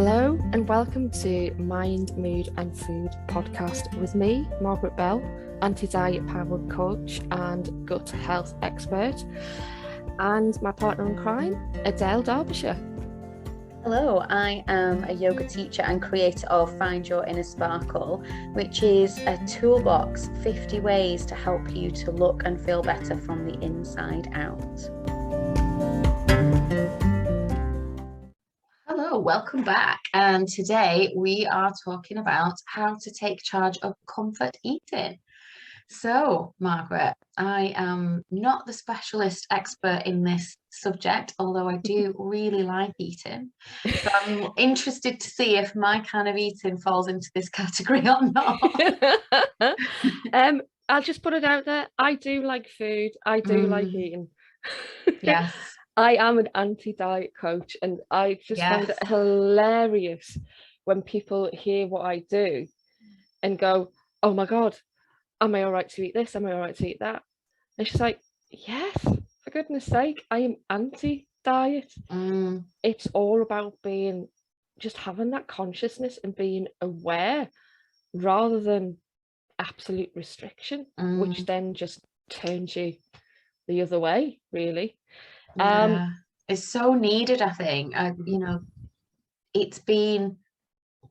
Hello and welcome to Mind, Mood and Food podcast with me, Margaret Bell, anti-diet powered coach and gut health expert, and my partner in crime, Adele Derbyshire. Hello, I am a yoga teacher and creator of Find Your Inner Sparkle, which is a toolbox, 50 ways to help you to look and feel better from the inside out. Hello, welcome back. And today we are talking about how to take charge of comfort eating. So, Margaret, I am not the specialist expert in this subject, although I do really like eating. So I'm interested to see if my kind of eating falls into this category or not. I'll just put it out there. I do like food. I do like eating. Yes. I am an anti-diet coach, and I just find it hilarious when people hear what I do and go, oh my God, am I all right to eat this? Am I all right to eat that? And she's like, yes, for goodness sake, I am anti-diet. It's all about just having that consciousness and being aware rather than absolute restriction, which then just turns you the other way, really. Yeah, it's so needed, I think. It's been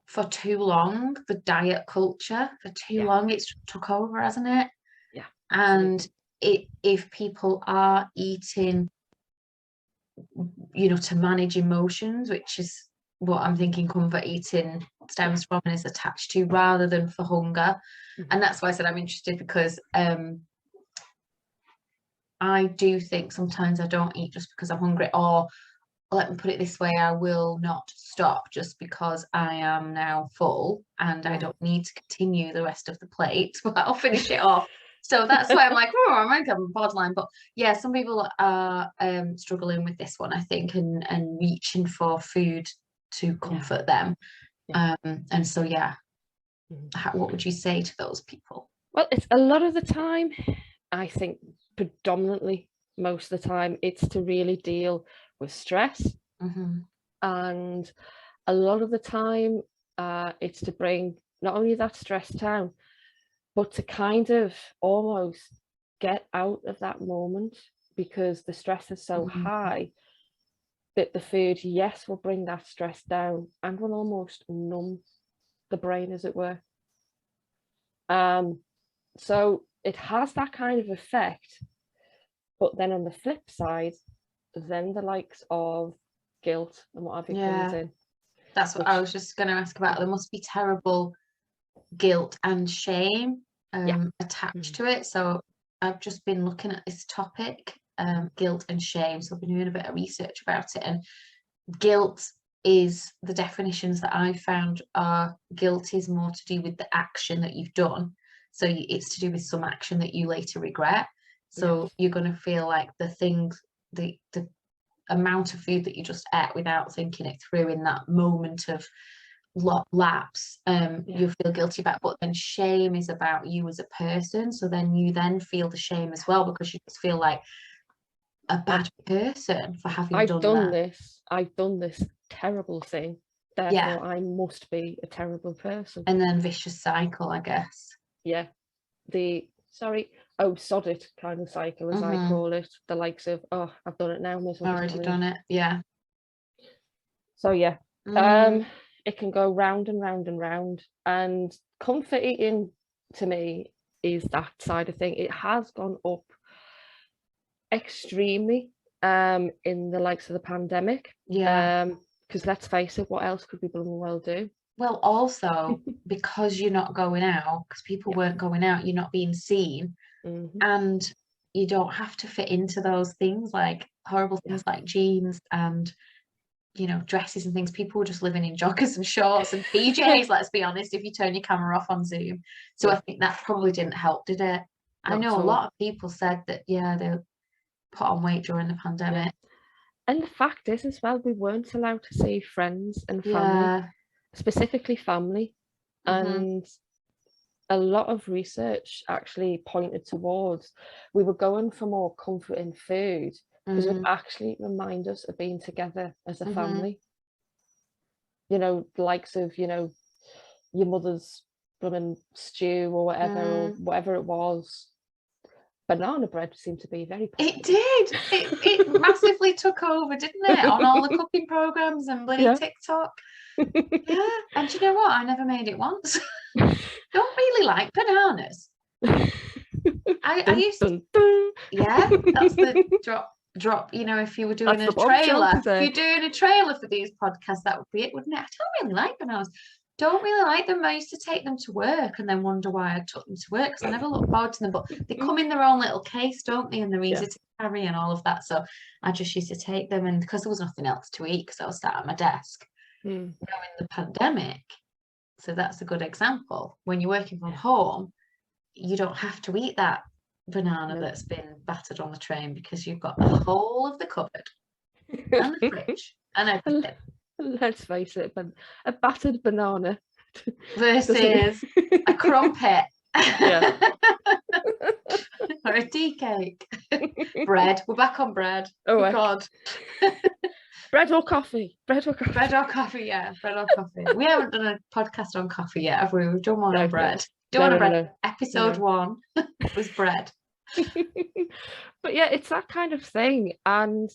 for too long, the diet culture, for too long, it's took over, hasn't it? Yeah. And if people are eating, to manage emotions, which is what I'm thinking comfort eating stems from and is attached to, rather than for hunger. And that's why I said I'm interested, because I do think sometimes I don't eat just because I'm hungry, or let me put it this way, I will not stop just because I am now full and I don't need to continue the rest of the plate, but I'll finish it off. So that's why I'm like, oh, I might have a borderline. But yeah, some people are struggling with this one, I think, and reaching for food to comfort them. And so, what would you say to those people? Well, it's a lot of the time, I think predominantly most of the time, it's to really deal with stress. And a lot of the time, it's to bring not only that stress down, but to kind of almost get out of that moment, because the stress is so high that the food, yes, will bring that stress down and will almost numb the brain, as it were. So it has that kind of effect. But then on the flip side, then the likes of guilt and what have you comes in. That's what I was just going to ask about. There must be terrible guilt and shame attached to it. So I've just been looking at this topic, guilt and shame. So I've been doing a bit of research about it. And guilt is, the definitions that I found are, guilt is more to do with the action that you've done. So it's to do with some action that you later regret. So you're going to feel like the amount of food that you just ate without thinking it through in that moment of lapse, you'll feel guilty about. But then shame is about you as a person. So then you feel the shame as well, because you just feel like a bad person for having done this. I've done this terrible thing. Therefore, I must be a terrible person. And then vicious cycle, I guess. Yeah. Sod it kind of cycle, as I call it. The likes of, oh, I've done it now. I've already done it. Yeah. So it can go round and round and round. And comfort eating, to me, is that side of thing. It has gone up extremely in the likes of the pandemic. Because let's face it, what else could people in the world do? Well, also because you're not going out, because people weren't going out, you're not being seen, and you don't have to fit into those things, like horrible things like jeans and dresses and things. People were just living in joggers and shorts and PJs, let's be honest, if you turn your camera off on Zoom. So I think that probably didn't help, did it? I know a lot of people said that they put on weight during the pandemic. And the fact is as well, we weren't allowed to see friends and family, specifically family. And a lot of research actually pointed towards, we were going for more comfort in food because it would actually remind us of being together as a family. you know, the likes of, you know, your mother's blooming stew or whatever it was. Banana bread seemed to be very popular. It did. It massively took over, didn't it? On all the cooking programs and bloody TikTok. Yeah. And do you know what? I never made it once. Don't really like bananas. I used to, yeah, that's the drop, you know, if you were doing a trailer, if you're doing a trailer for these podcasts, that would be it, wouldn't it? I don't really like bananas. Don't really like them. I used to take them to work and then wonder why I took them to work, because I never looked forward to them, but they come in their own little case, don't they, and they're easy to carry and all of that. So I just used to take them, and because there was nothing else to eat because I was sat at my desk during the pandemic. So that's a good example. When you're working from home, you don't have to eat that banana that's been battered on the train, because you've got the whole of the cupboard and the fridge and everything. Let's face it, but a battered banana versus a crumpet or a tea cake. Bread. We're back on bread. Oh God. Bread or coffee? Bread or coffee, yeah. Bread or coffee. We haven't done a podcast on coffee yet, have we? We've done one on bread. No. Episode 1 was bread. But yeah, it's that kind of thing. And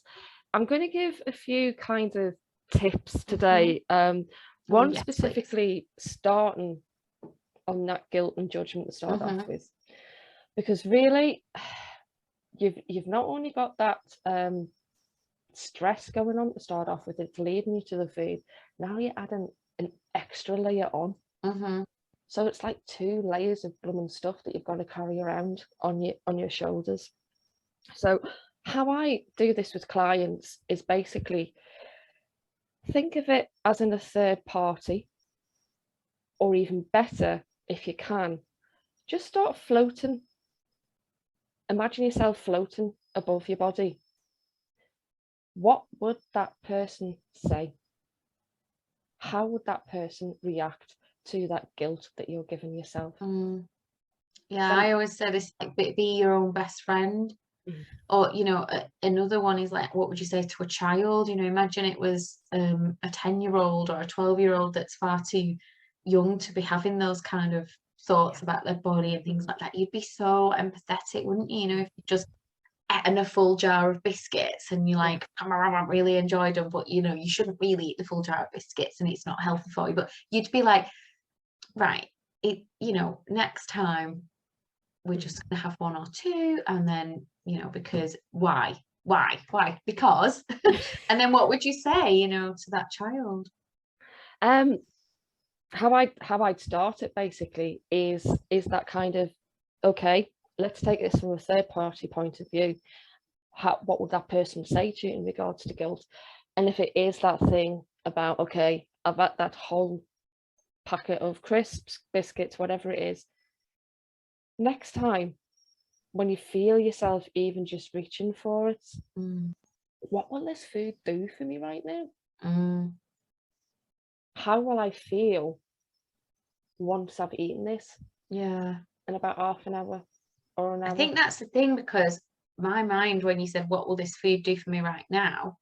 I'm going to give a few kind of tips today. One specifically starting on that guilt and judgment to start off with. Because really, you've not only got that stress going on to start off with, it's leading you to the food. Now you're adding an extra layer on. So it's like 2 layers of blooming stuff that you've got to carry around on your shoulders. So how I do this with clients is basically think of it as in a third party, or even better, if you can, just start floating. Imagine yourself floating above your body. What would that person say? How would that person react to that guilt that you're giving yourself? Yeah, so, I always say this, like, be your own best friend. Or, you know, another one is like, what would you say to a child? You know, imagine it was a 10-year-old or a 12-year-old that's far too young to be having those kind of thoughts about their body and things like that. You'd be so empathetic, wouldn't you? You know, if you just ate a full jar of biscuits and you're like, I really enjoyed them, but you know, you shouldn't really eat the full jar of biscuits and it's not healthy for you. But you'd be like, right, you know, next time we're just gonna have 1 or 2, and then, you know, because why because and then what would you say, you know, to that child? How I'd start it basically is that kind of, okay, let's take this from a third party point of view. What would that person say to you in regards to guilt? And if it is that thing about, okay, I've had that whole packet of crisps, biscuits, whatever it is, next time when you feel yourself even just reaching for it, what will this food do for me right now? How will I feel once I've eaten this? Yeah. In about half an hour or an hour? I think that's the thing, because my mind, when you said, what will this food do for me right now?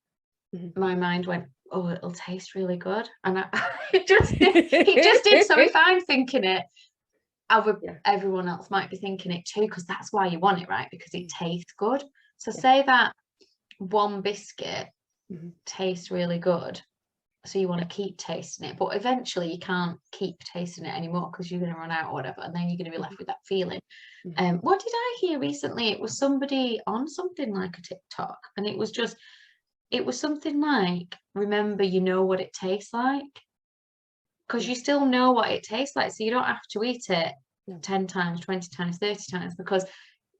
My mind went, oh, it'll taste really good. And it just did. So if I'm thinking it, everyone else might be thinking it too, because that's why you want it, right? Because it tastes good. So say that one biscuit tastes really good, so you want to keep tasting it, but eventually you can't keep tasting it anymore because you're going to run out or whatever, and then you're going to be left with that feeling. What did I hear recently? It was somebody on something like a TikTok, and it was something like, remember, you know what it tastes like, because you still know what it tastes like, so you don't have to eat it 10 times, 20 times, 30 times, because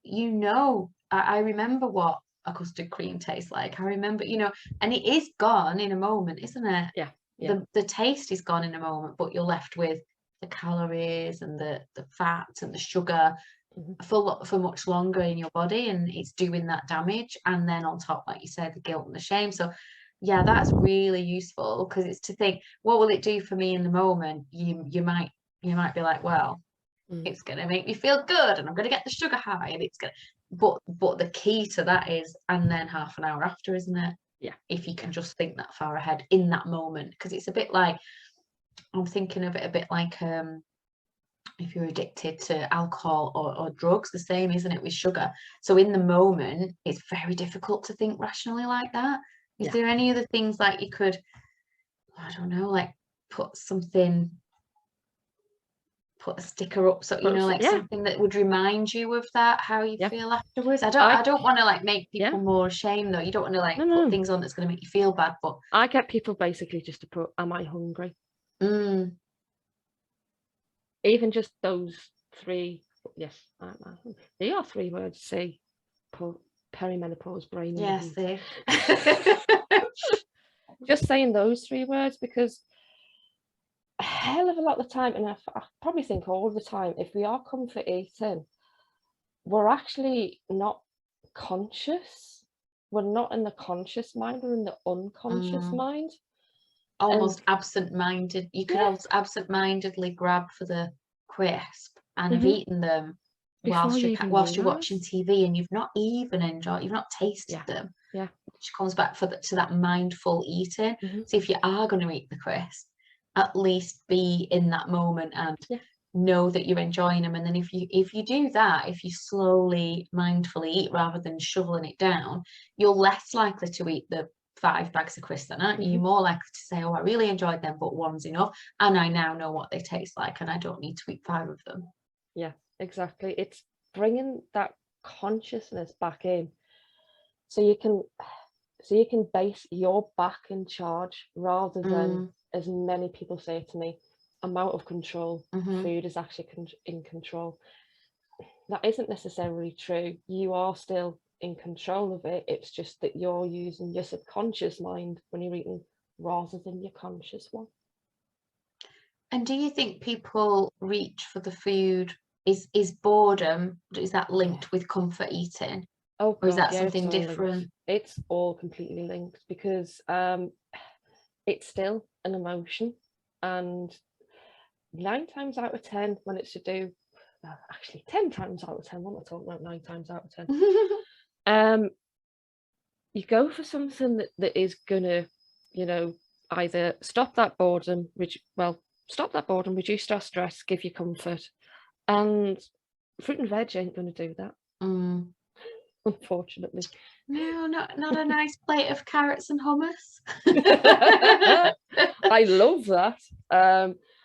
you know. I remember what a custard cream tastes like. I remember, you know, and it is gone in a moment, isn't it? The taste is gone in a moment, but you're left with the calories and the fat and the sugar for much longer in your body, and it's doing that damage. And then on top, like you said, the guilt and the shame. So yeah, that's really useful, because it's to think, what will it do for me in the moment? You might be like, well, it's going to make me feel good and I'm going to get the sugar high, and it's going to, but the key to that is, and then half an hour after, isn't it? if you can just think that far ahead in that moment, because it's a bit like, I'm thinking of it a bit like if you're addicted to alcohol or drugs, the same, isn't it, with sugar? So in the moment, it's very difficult to think rationally like that. Is there any other things like you could, I don't know, like put a sticker up, so you know, like something that would remind you of that, how you feel afterwards? I don't want to like make people more ashamed though. You don't want to like put things on that's going to make you feel bad, but I get people basically just to put, am I hungry? Even just those 3, yes, they are 3 words. See, perimenopause brain. Yes, just saying those 3 words, because a hell of a lot of the time, and I probably think all the time, if we are comfort eating, we're actually not conscious. We're not in the conscious mind, we're in the unconscious mind. Almost absent-minded. You could also absent-mindedly grab for the crisp and have eaten them whilst you're watching TV, and you've not tasted them. Which comes back to that mindful eating. So if you are going to eat the crisp, at least be in that moment and know that you're enjoying them. And then if you do that, if you slowly mindfully eat rather than shoveling it down, you're less likely to eat the 5 bags of crisps, then, aren't you? You're more likely to say, oh, I really enjoyed them, but one's enough, and I now know what they taste like, and I don't need to eat 5 of them. Yeah, exactly. It's bringing that consciousness back in, so you can base your back in charge, rather than, as many people say to me, I'm out of control. Food is actually in control. That isn't necessarily true. You are still in control of it. It's just that you're using your subconscious mind when you're eating, rather than your conscious one. And do you think people reach for the food, is boredom, is that linked with comfort eating? Oh, or is that something different? Linked. It's all completely linked, because it's still an emotion, and 9 times out of 10 when it's to do, actually 10 times out of 10, what am I talking about, 9 times out of 10, you go for something that is gonna, either stop that boredom, reduce our stress, give you comfort, and fruit and veg ain't gonna do that. Unfortunately. No, not a nice plate of carrots and hummus. I love that.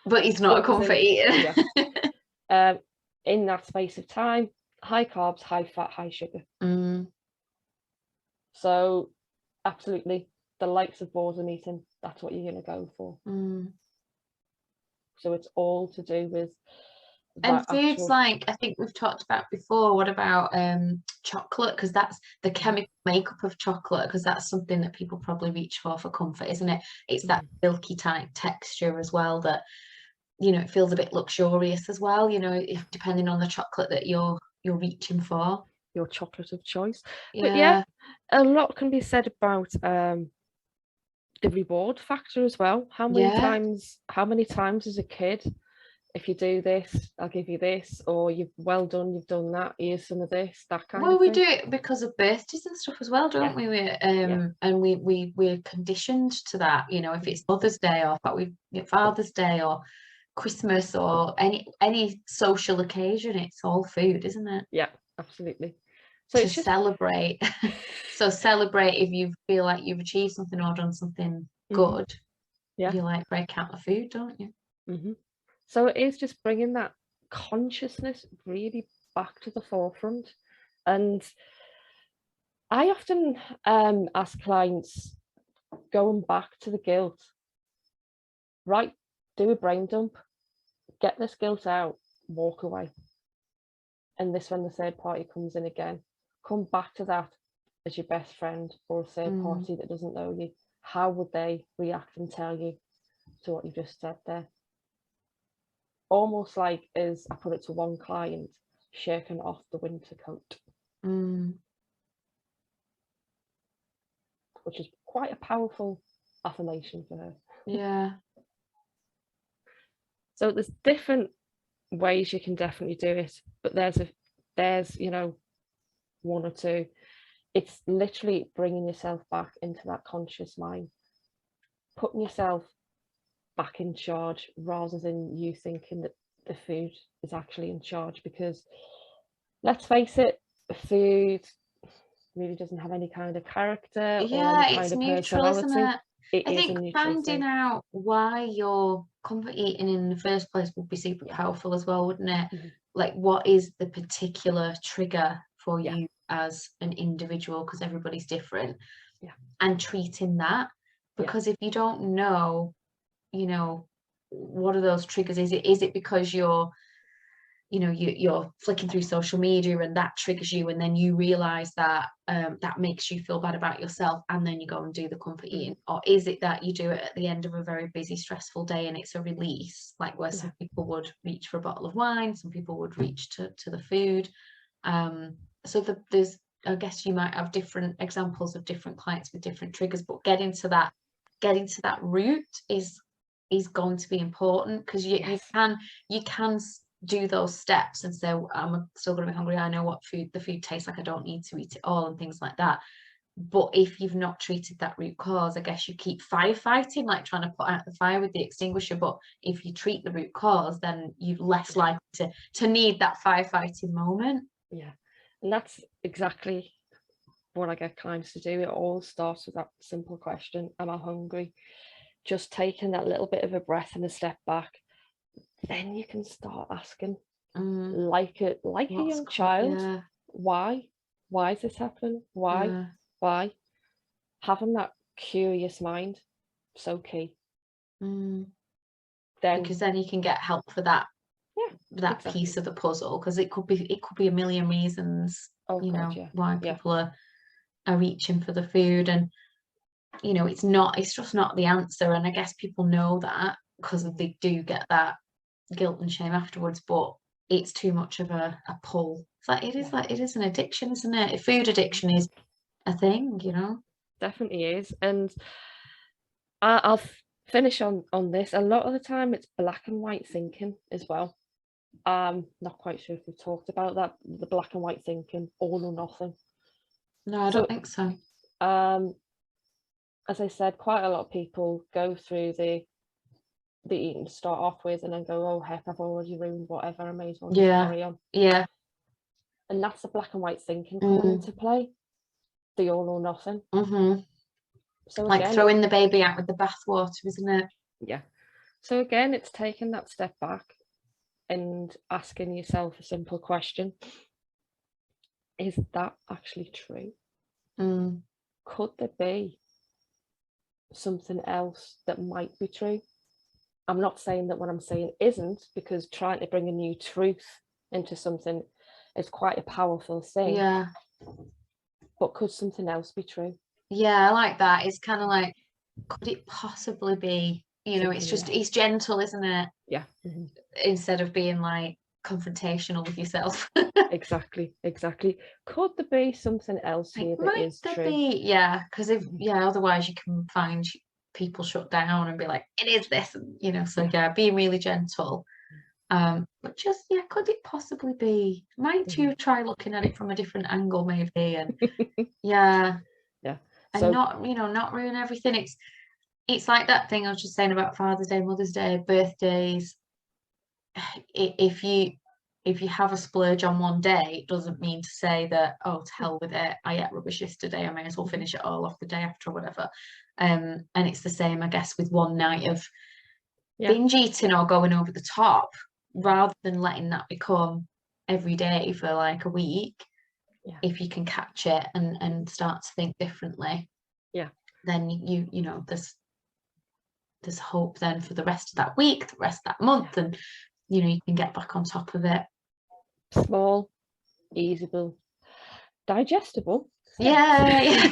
But it's not a comfort eater. In that space of time, high carbs, high fat, high sugar. So absolutely, the likes of boredom eating, that's what you're going to go for. So it's all to do with and foods like, I think we've talked about before, what about chocolate? Because that's the chemical makeup of chocolate, because that's something that people probably reach for comfort, isn't it? It's that silky type texture as well, that, it feels a bit luxurious as well, depending on the chocolate that you're reaching for. Your chocolate of choice. But a lot can be said about the reward factor as well. How many times as a kid, if you do this, I'll give you this, or you've done that, here's some of this, that kind of thing. Well, we do it because of birthdays and stuff as well, don't we? And we're conditioned to that, if it's Mother's Day or Father's Day or Christmas or any social occasion, it's all food, isn't it? Yeah, absolutely. So to celebrate. So celebrate if you feel like you've achieved something or done something good. You like break out the food, don't you? So it is just bringing that consciousness really back to the forefront. And I often ask clients, going back to the guilt, right, do a brain dump, get this guilt out, walk away. And this, when the third party comes in again, come back to that as your best friend or a third party that doesn't know you. How would they react and tell you to what you just said there? Almost like, as I put it to one client, shaking off the winter coat. Which is quite a powerful affirmation for her. Yeah. So there's different ways you can definitely do it, but there's 1 or 2. it's literally bringing yourself back into that conscious mind, putting yourself back in charge rather than you thinking that the food is actually in charge. Because let's face it, food really doesn't have any kind of character or any It's kind of neutral, isn't personality. it? It I is a think neutral finding thing. out why you're comfort eating in the first place would be super powerful as well, wouldn't it? Like, what is the particular trigger for you as an individual, because everybody's different, and treating that. Because if you don't know, you know, what are those triggers? Is it because you're flicking through social media and that triggers you, and then you realize that that makes you feel bad about yourself, and then you go and do the comfort eating? Or is it that you do it at the end of a very busy, stressful day, and it's a release, like where some people would reach for a bottle of wine, some people would reach to the food? So there's, I guess you might have different examples of different clients with different triggers, but getting to that root is going to be important, because you can do those steps and say, I'm still going to be hungry, I know what the food tastes like, I don't need to eat it all, and things like that. But if you've not treated that root cause, I guess you keep firefighting, like trying to put out the fire with the extinguisher. But if you treat the root cause, then you're less likely to need that firefighting moment. And that's exactly what I get clients to do. It all starts with that simple question: am I hungry? Just taking that little bit of a breath and a step back, then you can start asking, like a young child, why is this happening? Why? Having that curious mind, so key. Then, because then you can get help for that piece of the puzzle, because it could be a million reasons why people are reaching for the food, and it's just not the answer. And I guess people know that because they do get that guilt and shame afterwards, but it's too much of a pull. It's like it is an addiction, isn't it? Food addiction is a thing, Definitely is. And I'll finish on this. A lot of the time it's black and white thinking as well. Not quite sure if we've talked about that, the black and white thinking, all or nothing. No, I don't think so. As I said, quite a lot of people go through the eating to start off with and then go, oh heck, I've already ruined whatever, I may as well just carry on. And that's the black and white thinking coming into play, the all or nothing. So like again, throwing the baby out with the bathwater, isn't it? So again, it's taking that step back and asking yourself a simple question: is that actually true? Could there be something else that might be true? I'm not saying that what I'm saying isn't, because trying to bring a new truth into something is quite a powerful thing. But could something else be true? I like that. It's kind of like, could it possibly be? It's gentle, isn't it? Instead of being like confrontational with yourself. Exactly. Could there be something else here that is true? Because otherwise you can find people shut down and be like, it is this, and so being really gentle. But just could it possibly be? Might you try looking at it from a different angle, maybe? And and so, not ruin everything. It's like that thing I was just saying about Father's Day, Mother's Day, birthdays. If you have a splurge on one day, it doesn't mean to say that, oh, to hell with it, I ate rubbish yesterday, I may as well finish it all off the day after or whatever. And it's the same, I guess, with one night of binge eating or going over the top, rather than letting that become every day for like a week. If you can catch it and start to think differently, then there's hope then for the rest of that week, the rest of that month, and you can get back on top of it. Small, easyable, digestible. And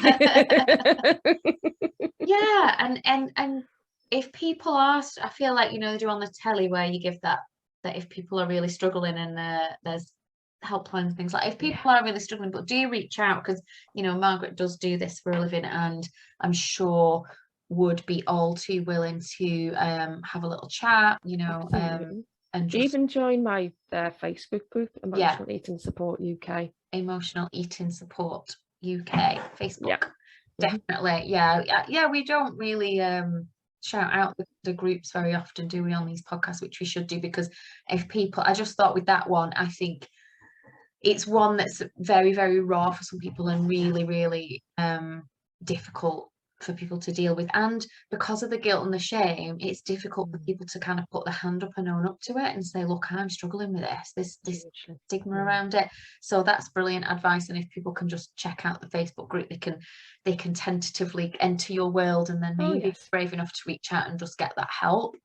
if people are, I feel like they do on the telly where you give that if people are really struggling, and there's helplines and things like, if people are really struggling, but do reach out, because Margaret does do this for a living, and I'm sure would be all too willing to have a little chat, and just even join my Facebook group, Emotional Eating Support UK. Emotional Eating Support UK, Facebook. Definitely. Yeah, we don't really shout out the groups very often, do we, on these podcasts, which we should do, because if people, I just thought with that one, I think it's one that's very, very raw for some people and really, really difficult for people to deal with. And because of the guilt and the shame, it's difficult for people to kind of put their hand up and own up to it and say, look, I'm struggling with this stigma around it. So that's brilliant advice. And if people can just check out the Facebook group, they can tentatively enter your world, and then maybe be brave enough to reach out and just get that help.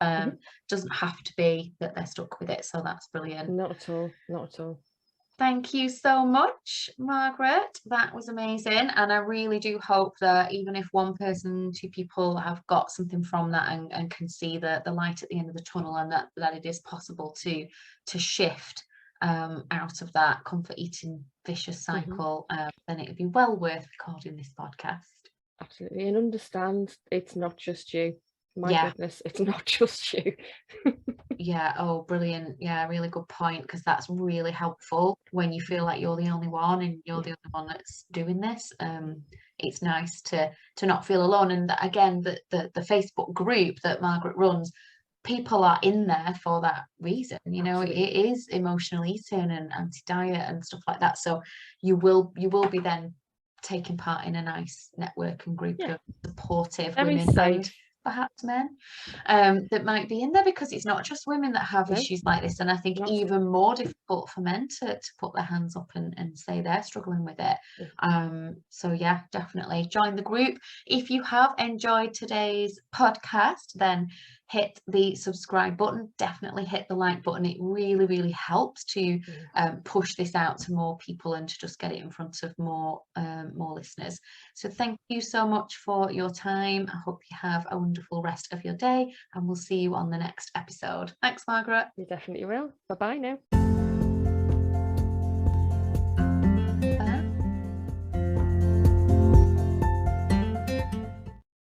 Doesn't have to be that they're stuck with it. So that's brilliant. Not at all. Thank you so much, Margaret. That was amazing. And I really do hope that even if one person, two people have got something from that and can see the light at the end of the tunnel, and that it is possible to shift out of that comfort eating vicious cycle, then it would be well worth recording this podcast. Absolutely. And understand it's not just you. My goodness, it's not just you. Yeah, oh, brilliant. Yeah, really good point, because that's really helpful when you feel like you're the only one and you're the only one that's doing this. It's nice to not feel alone. And again, the Facebook group that Margaret runs, people are in there for that reason. You know, it is emotional eating and anti-diet and stuff like that. So you will be then taking part in a nice network and group of supportive women and perhaps men that might be in there, because it's not just women that have issues like this. And I think even more difficult for men to put their hands up and say they're struggling with it. So yeah, definitely join the group. If you have enjoyed today's podcast, then hit the subscribe button, definitely hit the like button. It really, really helps to push this out to more people and to just get it in front of more listeners. So thank you so much for your time. I hope you have a wonderful rest of your day, and we'll see you on the next episode. Thanks, Margaret. You definitely will. Bye-bye now.